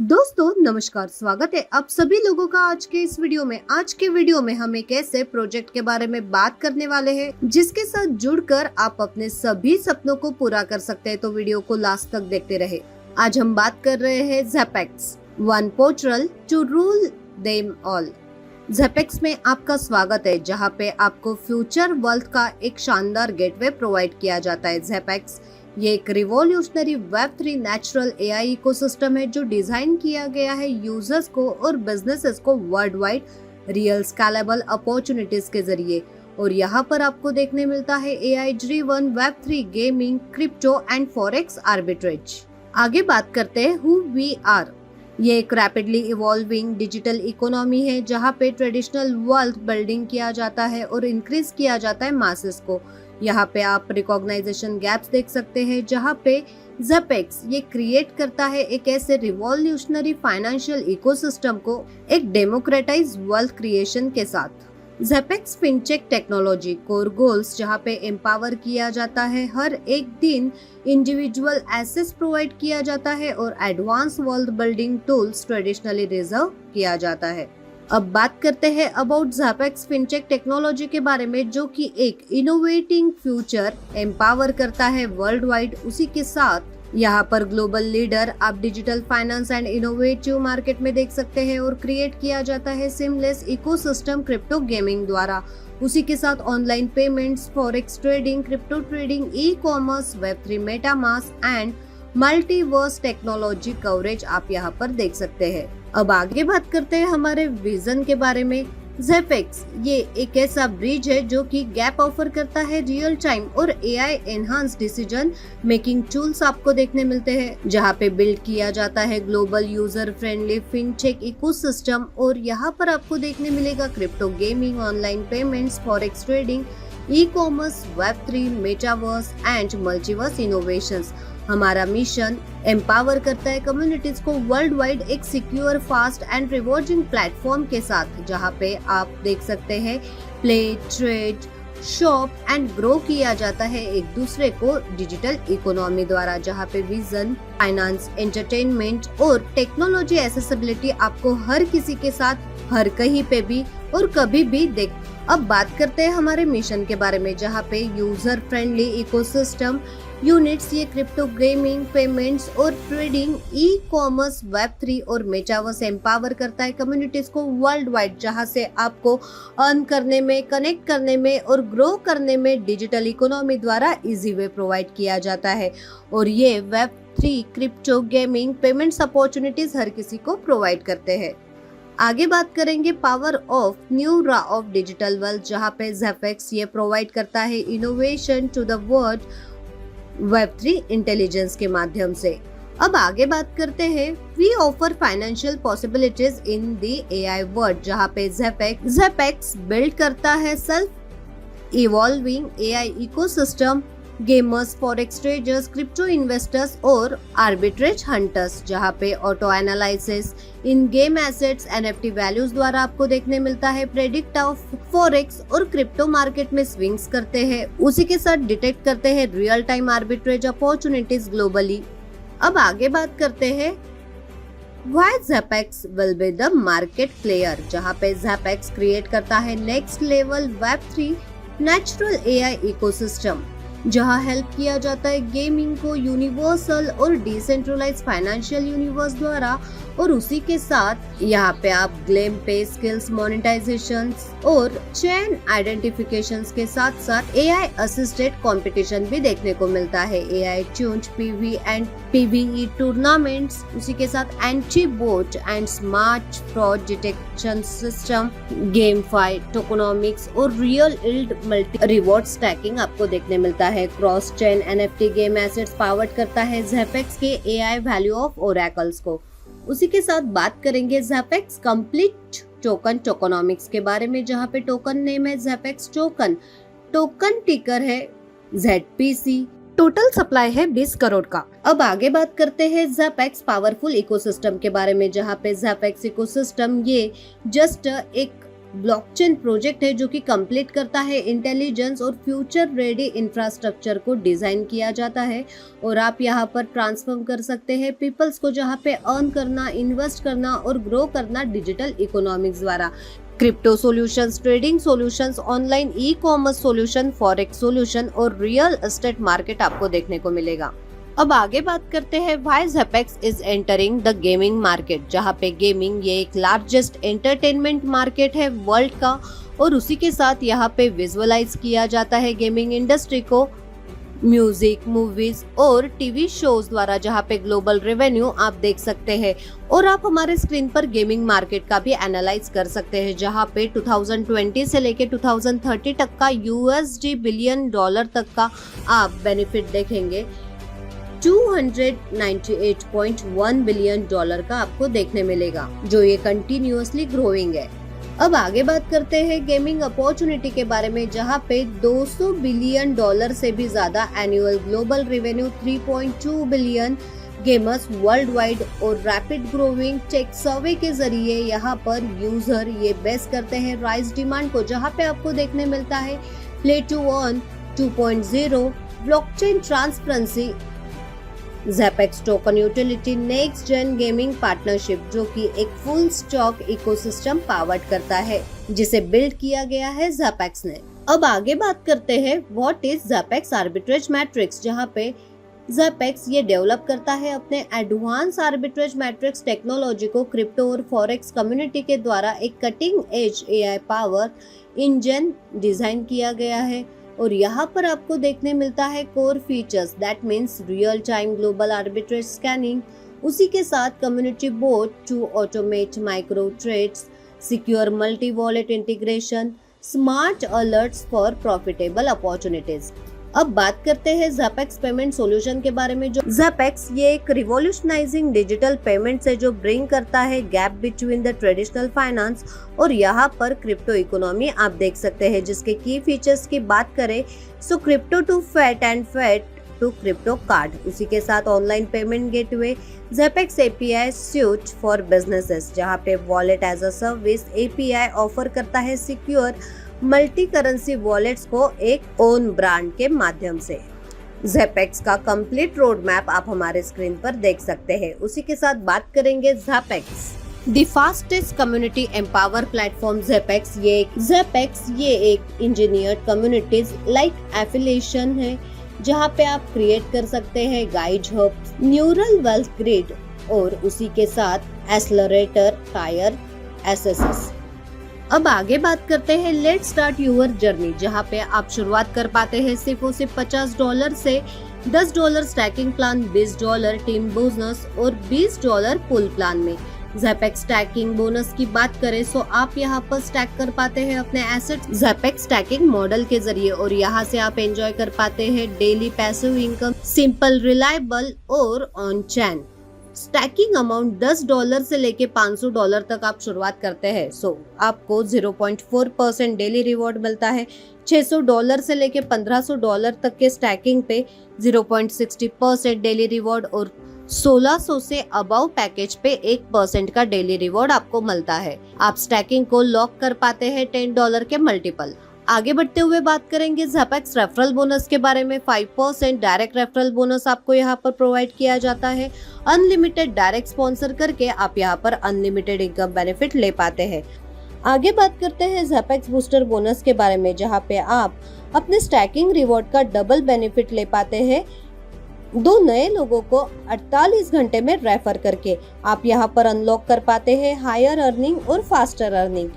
दोस्तों नमस्कार, स्वागत है आप सभी लोगों का आज के इस वीडियो में। आज के वीडियो में हम एक ऐसे प्रोजेक्ट के बारे में बात करने वाले हैं जिसके साथ जुड़कर आप अपने सभी सपनों को पूरा कर सकते हैं, तो वीडियो को लास्ट तक देखते रहे। आज हम बात कर रहे हैं Zepex, one portal to rule them all. Zepex में आपका स्वागत है, जहां पे आपको फ्यूचर वेल्थ का एक शानदार गेटवे प्रोवाइड किया जाता है। ज़ेपेक्स ये एक revolutionary Web3 natural AI ecosystem है जो डिजाइन किया गया है यूजर्स को और बिजनेसेस को world wide real scalable opportunities के जरिए। और यहाँ पर आपको देखने मिलता है AI driven Web3 gaming, crypto and forex arbitrage. आगे बात करते हैं हु वी आर। ये एक रैपिडली इवॉल्विंग डिजिटल इकोनॉमी है जहाँ पे ट्रेडिशनल वेल्थ बिल्डिंग किया जाता है और इंक्रीज किया जाता है मासेस को। यहाँ पे आप रिकॉग्नाइजेशन गैप्स देख सकते हैं, जहाँ पे ज़ेपेक्स ये क्रिएट करता है एक ऐसे रिवॉल्यूशनरी फाइनेंशियल इकोसिस्टम को एक डेमोक्रेटाइज वेल्थ क्रिएशन के साथ। ज़ेपेक्स फिनटेक टेक्नोलॉजी कोर गोल्स, जहाँ पे एम्पावर किया जाता है हर एक दिन, इंडिविजुअल एसेस प्रोवाइड किया जाता है और advance wealth building tools traditionally reserve किया जाता है। अब बात करते हैं अबाउट ज़ेपेक्स फिनटेक टेक्नोलॉजी के बारे में, जो कि एक इनोवेटिंग फ्यूचर एम्पावर करता है वर्ल्ड वाइड। उसी के साथ यहाँ पर ग्लोबल लीडर आप digital finance and innovative market में देख सकते हैं और क्रिएट किया जाता है सिमलेस इकोसिस्टम क्रिप्टो गेमिंग द्वारा। उसी के साथ online payments, forex trading, crypto trading, e commerce, Web3 MetaMask and multiverse technology coverage आप यहाँ पर देख सकते हैं। अब आगे बात करते हैं हमारे विजन के बारे में। ज़ेपेक्स ये एक ऐसा ब्रिज है जो कि गैप ऑफर करता है रियल टाइम और AI enhance decision making tools आपको देखने मिलते हैं, जहाँ पे बिल्ड किया जाता है global user friendly fintech ecosystem. और यहाँ पर आपको देखने मिलेगा crypto gaming, online payments, forex trading, e commerce, Web3, metaverse and multiverse innovations. हमारा मिशन एम्पावर करता है कम्युनिटीज को वर्ल्ड वाइड एक secure, fast and rewarding platform के साथ, जहां पे आप देख सकते हैं play, trade, shop and grow किया जाता है एक दूसरे को डिजिटल इकोनॉमी द्वारा, जहां पे विजन, फाइनेंस, एंटरटेनमेंट और टेक्नोलॉजी एक्सेसिबिलिटी आपको हर किसी के साथ हर कहीं पे भी और कभी भी देख। अब बात करते हैं हमारे मिशन के बारे में, जहाँ पे यूजर फ्रेंडली इकोसिस्टम यूनिट्स ये क्रिप्टो गेमिंग, पेमेंट्स और ट्रेडिंग, ई कॉमर्स, वेब3 और मेटावर्स एम्पावर करता है कम्युनिटीज को वर्ल्ड वाइड, जहाँ से आपको अर्न करने में, कनेक्ट करने में और ग्रो करने में डिजिटल इकोनॉमी द्वारा इजी वे प्रोवाइड किया जाता है। और ये Web3, crypto gaming, payments opportunities हर किसी को प्रोवाइड करते हैं। आगे बात करेंगे power of new era of digital wealth, जहाँ पे ज़ेपेक्स ये प्रोवाइड करता है innovation to the world Web3 intelligence के माध्यम से। अब आगे बात करते हैं we offer financial possibilities in the AI world, जहाँ पे ज़ेपेक्स बिल्ड करता है self evolving AI ecosystem, gamers, forex traders, crypto investors और आर्बिट्रेज हंटर्स, जहाँ पे auto analysis in game assets, NFT values द्वारा आपको देखने मिलता है प्रेडिक्ट ऑफ फॉरेक्स और क्रिप्टो मार्केट में स्विंग्स करते हैं। उसी के साथ डिटेक्ट करते हैं real time arbitrage opportunities globally. अब आगे बात करते हैं why Zepex will be the market player, जहाँ पे ज़ेपेक्स क्रिएट करता है next level Web3 natural AI ecosystem, जहां हेल्प किया जाता है गेमिंग को यूनिवर्सल और डिसेंट्रलाइज फाइनेंशियल यूनिवर्स द्वारा। और उसी के साथ यहाँ पे आप ग्लेम पे, स्किल्स मोनेटाइजेशन और चेन आइडेंटिफिकेशंस के साथ साथ एआई असिस्टेड कंपटीशन भी देखने को मिलता है। AI tuned PV and PvE tournaments, उसी के साथ anti bot and smart fraud detection system, GameFi, tokenomics और real yield multi reward staking आपको देखने मिलता है। Cross chain NFT game assets powered करता है ज़ेपेक्स के एआई वैल्यू ऑफ ओरेकल्स को। उसी के साथ बात करेंगे ज़ेपेक्स कंप्लीट टोकन टोकोनॉमिक्स के बारे में, जहाँ पे टोकन नेम है ज़ेपेक्स टोकन, टोकन टिकर है ZPC, टोटल सप्लाई है 20 करोड़ का। अब आगे बात करते हैं ज़ेपेक्स पावरफुल इकोसिस्टम के बारे में, जहाँ पे ज़ेपेक्स इकोसिस्टम ये जस्ट एक ब्लॉकचेन प्रोजेक्ट है जो कि कंप्लीट करता है इंटेलिजेंस और फ्यूचर रेडी इंफ्रास्ट्रक्चर को डिजाइन किया जाता है और आप यहाँ पर ट्रांसफॉर्म कर सकते हैं पीपल्स को, जहाँ पे अर्न करना, इन्वेस्ट करना और ग्रो करना डिजिटल इकोनॉमिक्स द्वारा। Crypto solutions, trading solutions, online e commerce solution, forex solution और रियल एस्टेट मार्केट आपको देखने को मिलेगा। अब आगे बात करते हैं why Zepex is entering the gaming market, जहाँ पे गेमिंग ये एक लार्जेस्ट एंटरटेनमेंट मार्केट है वर्ल्ड का और उसी के साथ यहाँ पे विजुअलाइज किया जाता है गेमिंग इंडस्ट्री को म्यूजिक, मूवीज और टीवी शोज द्वारा, जहाँ पे ग्लोबल रेवेन्यू आप देख सकते हैं। और आप हमारे स्क्रीन पर गेमिंग मार्केट का भी एनालाइज कर सकते हैं, जहाँ पे 2020 से लेके 2030 तक का USD बिलियन डॉलर तक का आप बेनिफिट देखेंगे। 298.1 बिलियन डॉलर का आपको देखने मिलेगा, जो ये कंटिन्यूअसली ग्रोइंग है। अब आगे बात करते हैं गेमिंग अपॉर्चुनिटी के बारे में, जहाँ पे 200 बिलियन डॉलर से भी ज्यादा annual global revenue, 3.2 billion gamers world wide और रैपिड ग्रोइंग टेक सर्वे के जरिए यहाँ पर यूजर ये बेस करते हैं राइज डिमांड को, जहाँ पे आपको देखने मिलता है play to earn 2.0, blockchain transparency, Zepex token utility, next gen gaming partnership, जो कि एक फुल स्टॉक इकोसिस्टम पावर्ड करता है जिसे बिल्ड किया गया है ज़ेपेक्स ने। अब आगे बात करते हैं व्हाट इज ज़ेपेक्स आर्बिट्रेज मैट्रिक्स, जहाँ पे ज़ेपेक्स ये डेवलप करता है अपने एडवांस आर्बिट्रेज मैट्रिक्स टेक्नोलॉजी को क्रिप्टो और फॉरेक्स कम्युनिटी के द्वारा एक cutting edge AI power engine design किया गया है और यहाँ पर आपको देखने मिलता है core features, that means real time global arbitrage scanning, उसी के साथ community board to automate micro trades, secure multi wallet integration, smart alerts for profitable opportunities. अब बात करते हैं ज़ेपेक्स पेमेंट सॉल्यूशन के बारे में। जो ज़ेपेक्स ये एक रिवॉल्यूशनाइजिंग डिजिटल पेमेंट्स है जो ब्रिंग करता है gap between the traditional finance और यहाँ पर क्रिप्टो इकोनॉमी आप देख सकते हैं, जिसके की फीचर्स की बात करें so crypto to fiat and fiat to crypto card, उसी के साथ online payment gateway Zepex API suite for businesses, जहाँ पे wallet as a service API offer करता है सिक्योर मल्टी करेंसी वॉलेट्स को एक ओन ब्रांड के माध्यम से। ज़ेपेक्स का कंप्लीट रोड मैप आप हमारे स्क्रीन पर देख सकते हैं। उसी के साथ बात करेंगे Zepex the fastest community empower platform. Zepex ये एक इंजीनियर्ड कम्युनिटीज लाइक एफिलिएशन है, जहाँ पे आप क्रिएट कर सकते हैं guide hub, neural wealth grid और उसी के साथ एक्सेलरेटर, टायर, SSS। अब आगे बात करते हैं लेट्स स्टार्ट यूर जर्नी, जहाँ पे आप शुरुआत कर पाते हैं सिर्फ $50 से $10 स्टैकिंग प्लान, $20 टीम बोनस और $20 पुल प्लान में। ज़ेपेक्स स्टैकिंग बोनस की बात करें तो आप यहाँ पर स्टैक कर पाते हैं अपने एसेट ज़ेपेक्स स्टैकिंग मॉडल के जरिए और यहाँ से आप एंजॉय कर पाते हैं daily passive income, simple, reliable और ऑन चैन। स्टैकिंग अमाउंट $10 से लेके $500 तक आप शुरुआत करते हैं, सो आपको 0.4% डेली रिवॉर्ड मिलता है। $600 से लेके $1500 तक के स्टैकिंग पे 0.60% डेली रिवॉर्ड और 1600 से अबव पैकेज पे 1% का डेली रिवॉर्ड आपको मिलता है। आप स्टैकिंग को लॉक कर पाते हैं $10 के मल्टीपल। आगे बढ़ते हुए बात करेंगे ज़ेपेक्स रेफरल बोनस के बारे में। 5% डायरेक्ट रेफरल बोनस आपको यहाँ पर प्रोवाइड किया जाता है। अनलिमिटेड डायरेक्ट स्पॉन्सर करके आप यहाँ पर अनलिमिटेड इनकम बेनिफिट ले पाते हैं। आगे बात करते हैं ज़ेपेक्स बूस्टर बोनस के बारे में, जहाँ पे आप अपने स्टैकिंग रिवॉर्ड का डबल बेनिफिट ले पाते हैं 2 नए लोगों को 48 घंटे में रेफर करके। आप यहाँ पर अनलॉक कर पाते हैं हायर अर्निंग और फास्टर अर्निंग।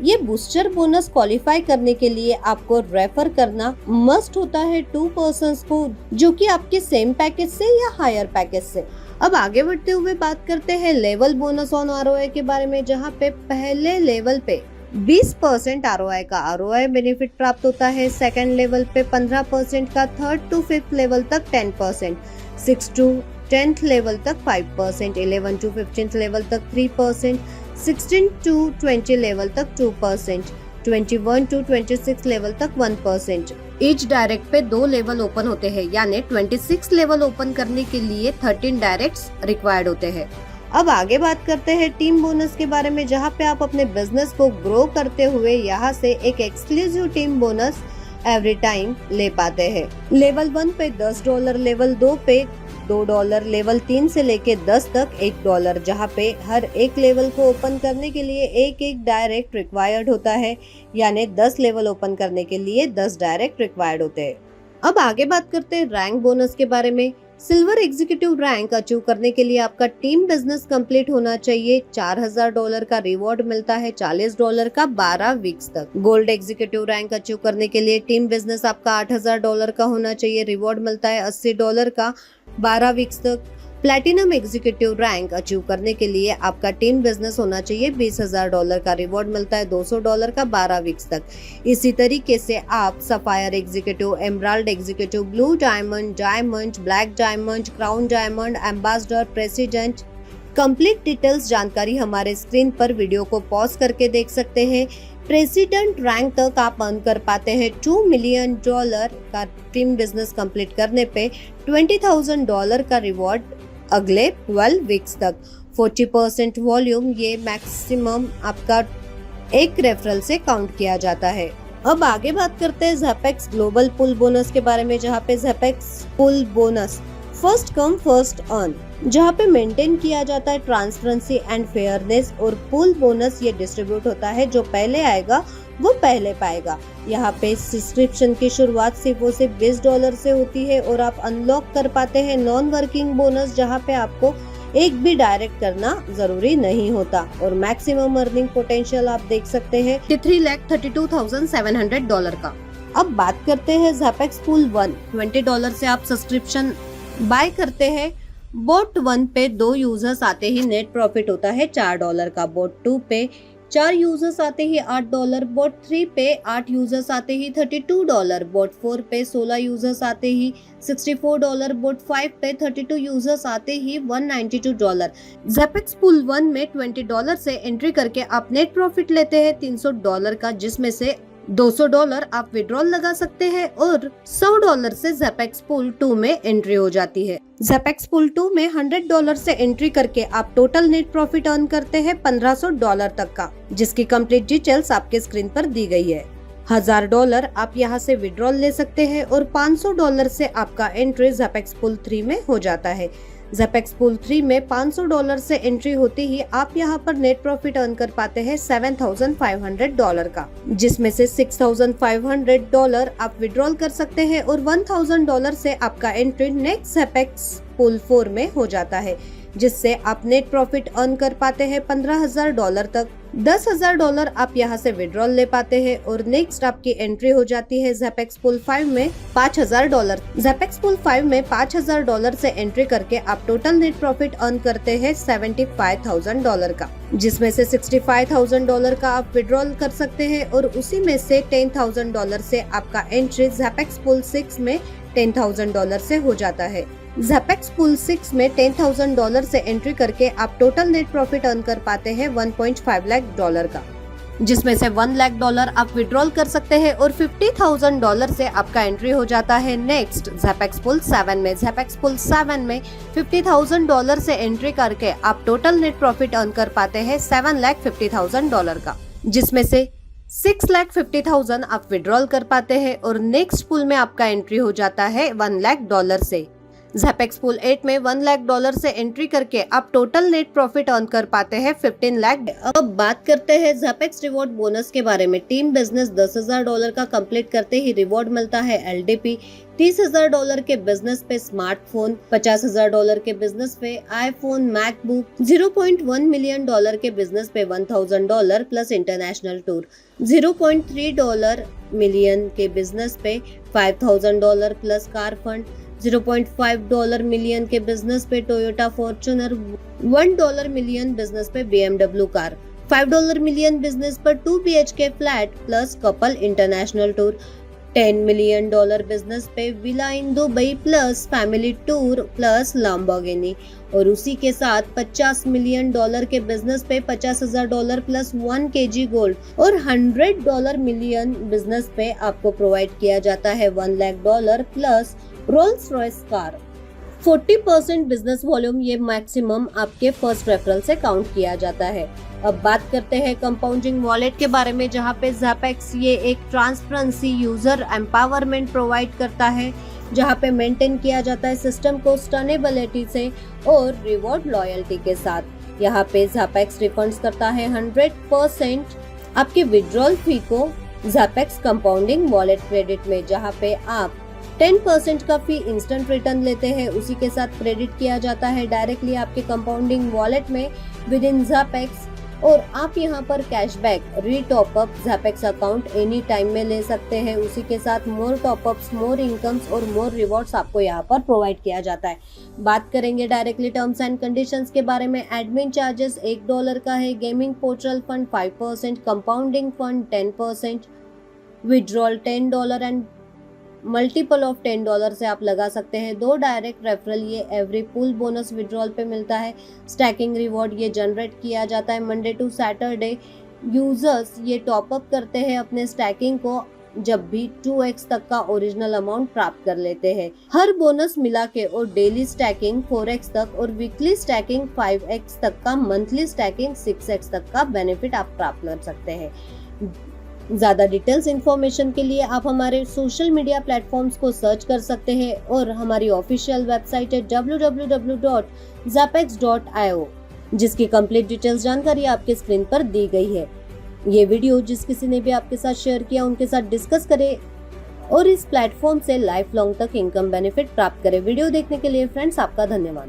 ये बूस्टर बोनस क्वालिफाई करने के लिए आपको रेफर करना मस्ट होता है 2 पर्सन्स को, जो कि आपके सेम पैकेज से या हायर पैकेज से। अब आगे बढ़ते हुए बात करते हैं लेवल बोनस ऑन ROI के बारे में, जहाँ पे पहले लेवल पे 20% ROI का ROI बेनिफिट प्राप्त होता है, सेकंड लेवल पे 15% का, थर्ड टू फिफ्थ लेवल तक 10%, 6 टू 10th लेवल तक 5%, 11 टू 15th लेवल तक 3%, 16 टू 20 लेवल तक 2%, 21 टू 26 लेवल तक 1%। ईच डायरेक्ट पे 2 लेवल ओपन होते हैं, यानी 26 लेवल ओपन करने के लिए 13 डायरेक्ट्स रिक्वायर्ड होते हैं। अब आगे बात करते हैं टीम बोनस के बारे में, जहां पे आप अपने बिजनेस को ग्रो करते हुए यहां से एक exclusive team bonus every time ले पाते हैं। लेवल 1 पे $10, लेवल 2 पे $2, लेवल 3 से लेके 10 तक $1, जहाँ पे हर एक लेवल को ओपन करने के लिए एक डायरेक्ट रिक्वायर्ड होता है, यानी 10 लेवल ओपन करने के लिए 10 डायरेक्ट रिक्वायर्ड होते हैं। अब आगे बात करते हैं रैंक बोनस के बारे में। सिल्वर एग्जीक्यूटिव रैंक अचीव करने के लिए आपका टीम बिजनेस कंप्लीट होना चाहिए। $4000 का रिवॉर्ड मिलता है, $40 का 12 वीक्स तक। गोल्ड एग्जीक्यूटिव रैंक अचीव करने के लिए टीम बिजनेस आपका $8000 का होना चाहिए, रिवॉर्ड मिलता है $80 का 12 वीक्स तक। प्लैटिनम एग्जीक्यूटिव रैंक अचीव करने के लिए आपका टीम बिजनेस होना चाहिए, $20000 का रिवॉर्ड मिलता है $200 का 12 वीक्स तक। इसी तरीके से आप sapphire executive, emerald executive, blue diamond, diamond, black diamond, crown diamond, ambassador, president, complete details जानकारी हमारे स्क्रीन पर वीडियो को पॉज करके देख सकते हैं। प्रेसिडेंट रैंक तक आप अर्न कर पाते हैं $2 मिलियन का टीम बिजनेस कंप्लीट करने पे $20,000 का रिवॉर्ड अगले 12 वीक्स तक। 40% वॉल्यूम, ये मैक्सिमम आपका एक रेफरल से काउंट किया जाता है। अब आगे बात करते हैं ज़ेपेक्स ग्लोबल पुल बोनस के बारे में, जहाँ पे Zepex pool bonus first come first earn, जहाँ पे मेंटेन किया जाता है ट्रांसपेरेंसी एंड फेयरनेस, और पुल बोनस ये डिस्ट्रीब्यूट होता है, जो पहले आएगा वो पहले पाएगा। यहाँ पे सब्सक्रिप्शन की शुरुआत सिर्फ $20 से होती है, और आप अनलॉक कर पाते हैं नॉन वर्किंग बोनस, जहाँ पे आपको एक भी डायरेक्ट करना जरूरी नहीं होता। और मैक्सिमम अर्निंग पोटेंशियल आप देख सकते हैं $3,32,700 का। अब बात करते हैं ज़ेपेक्स पुल 1। $20 से आप सब्सक्रिप्शन बाय करते हैं। बोट 1 पे 2 यूजर्स आते ही नेट प्रॉफिट होता है $4 का। बोट 2 पे 4 यूजर्स आते ही $8, बोट 3 पे 8 यूजर्स आते ही $32, बोट 4 पे 16 यूजर्स आते ही $64, बोट 5 पे 32 यूजर्स आते ही $192। ज़ेपेक्स पुल 1 में $20 से एंट्री करके आप नेट प्रॉफिट लेते हैं $300 का, जिसमें से $200 आप विड्रॉल लगा सकते हैं, और $100 से ज़ेपेक्स पुल 2 में एंट्री हो जाती है। ज़ेपेक्स पुल 2 में $100 से एंट्री करके आप टोटल नेट प्रॉफिट अर्न करते हैं $1500 तक का, जिसकी कंप्लीट डिटेल्स आपके स्क्रीन पर दी गई है। $1000 आप यहां से विड्रॉल ले सकते हैं, और $500 से आपका एंट्री ज़ेपेक्स पुल 3 में हो जाता है। ज़ेपेक्स पुल 3 में $500 से एंट्री होती ही आप यहाँ पर नेट प्रॉफिट अर्न कर पाते हैं $7,500 का, जिसमें से $6,500 आप विड्रॉल कर सकते हैं, और $1,000 से आपका एंट्री नेक्स्ट ज़ेपेक्स पुल 4 में हो जाता है, जिससे आप नेट प्रॉफिट अर्न कर पाते हैं $15,000 तक। $10,000 आप यहाँ से विड्रॉल ले पाते हैं, और नेक्स्ट आपकी एंट्री हो जाती है ज़ेपेक्स पुल 5 में $5,000। ज़ेपेक्स पुल 5 में $5,000 से एंट्री करके आप टोटल नेट प्रॉफिट अर्न करते हैं $75,000 का, जिसमें से $65,000 का आप विड्रॉल कर सकते हैं, और उसी में से $10,000 से आपका एंट्री ज़ेपेक्स पुल 6 में $10,000 से हो जाता है। ज़ेपेक्स पुल 6 में $10,000 से एंट्री करके आप टोटल नेट प्रॉफिट अर्न कर पाते हैं $1.5 लाख का, जिसमें से $1 लाख आप विड्रॉल कर सकते हैं, और $50,000 से आपका एंट्री हो जाता है नेक्स्ट ज़ेपेक्स पुल 7 में। ज़ेपेक्स पुल 7 में $50,000 से एंट्री करके आप टोटल नेट प्रॉफिट अर्न कर पाते हैं $7,50,000 का, जिसमें से $6,50,000 आप विड्रॉल कर पाते हैं, और नेक्स्ट पुल में आपका एंट्री हो जाता है $1 लाख से। ज़ेपेक्स पुल 8 में $1 लाख से एंट्री करके आप टोटल नेट प्रॉफिट अर्न कर पाते हैं 15 लाख। अब बात करते हैं ज़ेपेक्स रिवॉर्ड बोनस के बारे में। टीम बिजनेस $10,000 का कंप्लीट करते ही रिवॉर्ड मिलता है LDP। $30,000 के बिजनेस पे स्मार्टफोन, $50,000 के बिजनेस पे आईफोन, मैकबुक, $0.1 मिलियन के बिजनेस पे $1,000 प्लस इंटरनेशनल टूर, $0.3 मिलियन के बिजनेस पे $5,000 प्लस कार फंड, $0.5 मिलियन के बिजनेस पे टोयोटा फॉर्च्यूनर, $1 मिलियन बिजनेस पे BMW कार, $5 मिलियन बिजनेस पर 2 BHK flat plus couple international tour, $10 million business पे villa in Dubai plus family tour plus Lamborghini, और उसी के साथ $50 मिलियन के बिजनेस पे $50,000 प्लस 1 kg गोल्ड, और $100 मिलियन बिजनेस पे आपको प्रोवाइड किया जाता है $1 lakh plus Rolls Royce car. 40% business volume ये मैक्सिमम आपके फर्स्ट रेफरल से काउंट किया जाता है। अब बात करते हैं कंपाउंडिंग वॉलेट के बारे में, जहां पे ज़ैपेक्स ये एक ट्रांसपेरेंसी यूजर एम्पावरमेंट प्रोवाइड करता है, जहां पे मेंटेन किया जाता है सिस्टम को सस्टेनेबिलिटी से और रिवॉर्ड लॉयल्टी के साथ। यहाँ पे ज़ैपेक्स रिफंड्स करता है 100% आपके विड्रॉल फी को ज़ैपेक्स कंपाउंडिंग वॉलेट क्रेडिट में, जहाँ पे आप 10% का फी इंस्टेंट रिटर्न लेते हैं, उसी के साथ क्रेडिट किया जाता है डायरेक्टली आपके कंपाउंडिंग वॉलेट में विद इन ज़ैपेक्स। और आप यहाँ पर cashback re-top-up ज़ैपेक्स account any time में ले सकते हैं। उसी के साथ मोर टॉपअप्स, मोर इनकम्स और मोर रिवॉर्ड्स आपको यहाँ पर प्रोवाइड किया जाता है। बात करेंगे डायरेक्टली टर्म्स एंड कंडीशंस के बारे में। एडमिन चार्जेस $1 का है, gaming portal fund 5%, compounding fund 10%, withdrawal $10 and multiple of $10 से आप लगा सकते हैं। 2 डायरेक्ट रेफरल ये एवरी पुल बोनस विड्रॉल पे मिलता है। स्टैकिंग रिवॉर्ड ये जनरेट किया जाता है मंडे टू सैटरडे। यूजर्स ये टॉपअप करते हैं अपने स्टैकिंग को जब भी 2x तक का ओरिजिनल अमाउंट प्राप्त कर लेते हैं। हर बोनस मिला के और डेली स्टैकिंग 4x तक और वीकली स्टैकिंग 5x तक का, मंथली स्टैकिंग 6x तक का बेनिफिट आप प्राप्त कर सकते हैं। ज़्यादा डिटेल्स इंफॉर्मेशन के लिए आप हमारे सोशल मीडिया प्लेटफॉर्म्स को सर्च कर सकते हैं और हमारी ऑफिशियल वेबसाइट है www.zapex.io, जिसकी कंप्लीट डिटेल्स जानकारी आपके स्क्रीन पर दी गई है। ये वीडियो जिस किसी ने भी आपके साथ शेयर किया उनके साथ डिस्कस करें और इस प्लेटफॉर्म से लाइफ लॉन्ग तक इनकम बेनिफिट प्राप्त करें। वीडियो देखने के लिए फ्रेंड्स आपका धन्यवाद।